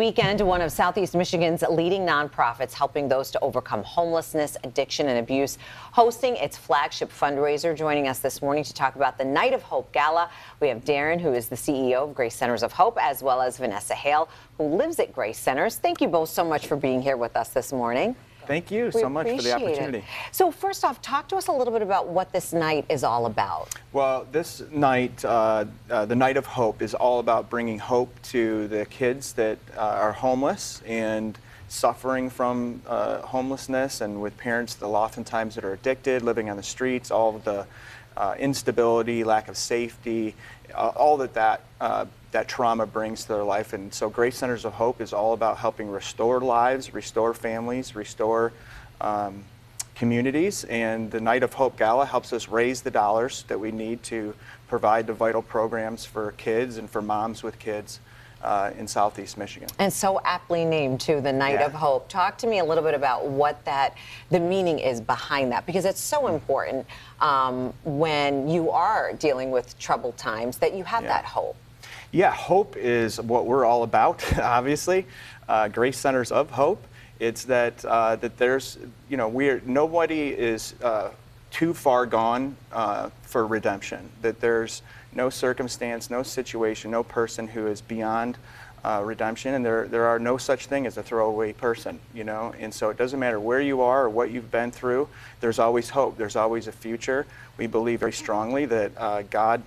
weekend, one of Southeast Michigan's leading nonprofits helping those to overcome homelessness, addiction, and abuse, hosting its flagship fundraiser. Joining us this morning to talk about the Night of Hope Gala, we have Darren, who is the CEO of Grace Centers of Hope, as well as Vanessa Hale, who lives at Grace Centers. Thank you both so much for being here with us this morning. Thank you so much for the opportunity. So first off, talk to us a little bit about what this night is all about. Well, this night, the Night of Hope, is all about bringing hope to the kids that are homeless and suffering from homelessness, and with parents that oftentimes that are addicted, living on the streets, all of the instability, lack of safety, all that trauma brings to their life. And so Grace Centers of Hope is all about helping restore lives, restore families, restore communities. And the Night of Hope Gala helps us raise the dollars that we need to provide the vital programs for kids and for moms with kids in Southeast Michigan. And so aptly named, too, the Night of Hope. Talk to me a little bit about what the meaning is behind that, because it's so important when you are dealing with troubled times that you have that hope. Yeah, hope is what we're all about, obviously. Grace Centers of Hope. It's that there's, nobody is too far gone for redemption. That there's no circumstance, no situation, no person who is beyond redemption, and there are no such thing as a throwaway person, And so it doesn't matter where you are or what you've been through. There's always hope. There's always a future. We believe very strongly that God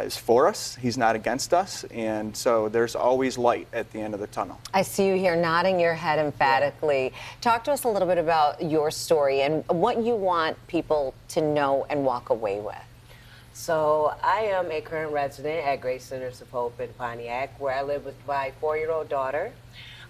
is for us. He's not against us, and so there's always light at the end of the tunnel. I see you here nodding your head emphatically. Yeah. Talk to us a little bit about your story and what you want people to know and walk away with. So I am a current resident at Grace Centers of Hope in Pontiac, where I live with my 4-year-old daughter.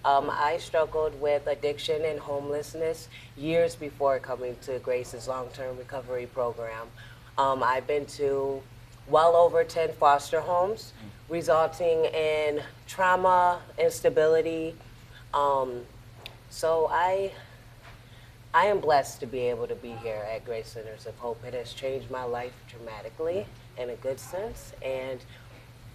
I struggled with addiction and homelessness years before coming to Grace's long-term recovery program. I've been to well over 10 foster homes, resulting in trauma, instability. So I am blessed to be able to be here at Grace Centers of Hope. It has changed my life dramatically in a good sense, and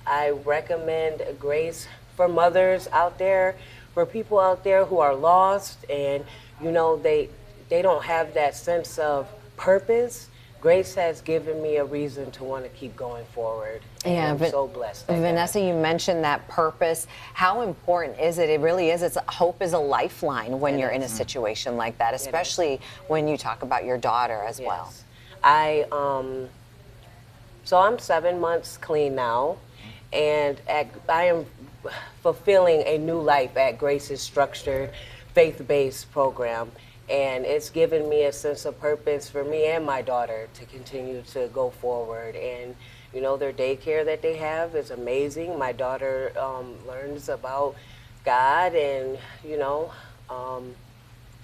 I recommend Grace for mothers out there, for people out there who are lost and they don't have that sense of purpose. Grace has given me a reason to want to keep going forward. And I'm so blessed. Vanessa, you mentioned that purpose. How important is it? It really is. Hope is a lifeline when you're in a situation like that, especially when you talk about your daughter as well. So I'm 7 months clean now, and I am fulfilling a new life at Grace's structured faith-based program. And it's given me a sense of purpose for me and my daughter to continue to go forward. And, their daycare that they have is amazing. My daughter learns about God, and,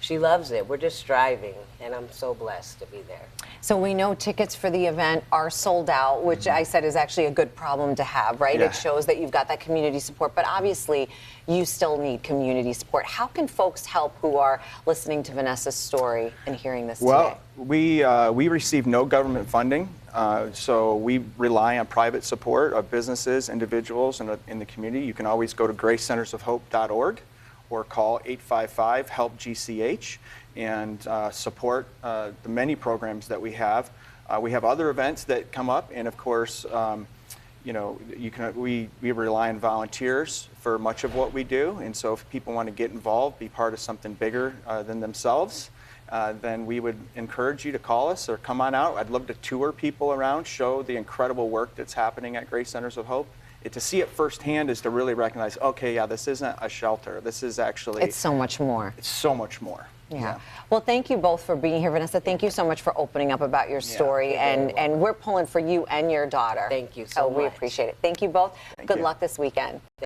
she loves it. We're just striving, and I'm so blessed to be there. So we know tickets for the event are sold out, which I said is actually a good problem to have, right? Yeah. It shows that you've got that community support, but obviously you still need community support. How can folks help who are listening to Vanessa's story and hearing this today? Well, we receive no government funding, so we rely on private support of businesses, individuals in the community. You can always go to gracecentersofhope.org. or call 855-HELP-GCH and support the many programs that we have. We have other events that come up, and of course, we rely on volunteers for much of what we do. And so if people want to get involved, be part of something bigger than themselves, then we would encourage you to call us or come on out. I'd love to tour people around, show the incredible work that's happening at Grace Centers of Hope. To see it firsthand is to really recognize, okay, yeah, this isn't a shelter. This is actually... It's so much more. It's so much more. Yeah. Well, thank you both for being here. Vanessa, thank you so much for opening up about your story. And we're pulling for you and your daughter. Thank you so much. So we appreciate it. Thank you both. Good luck this weekend.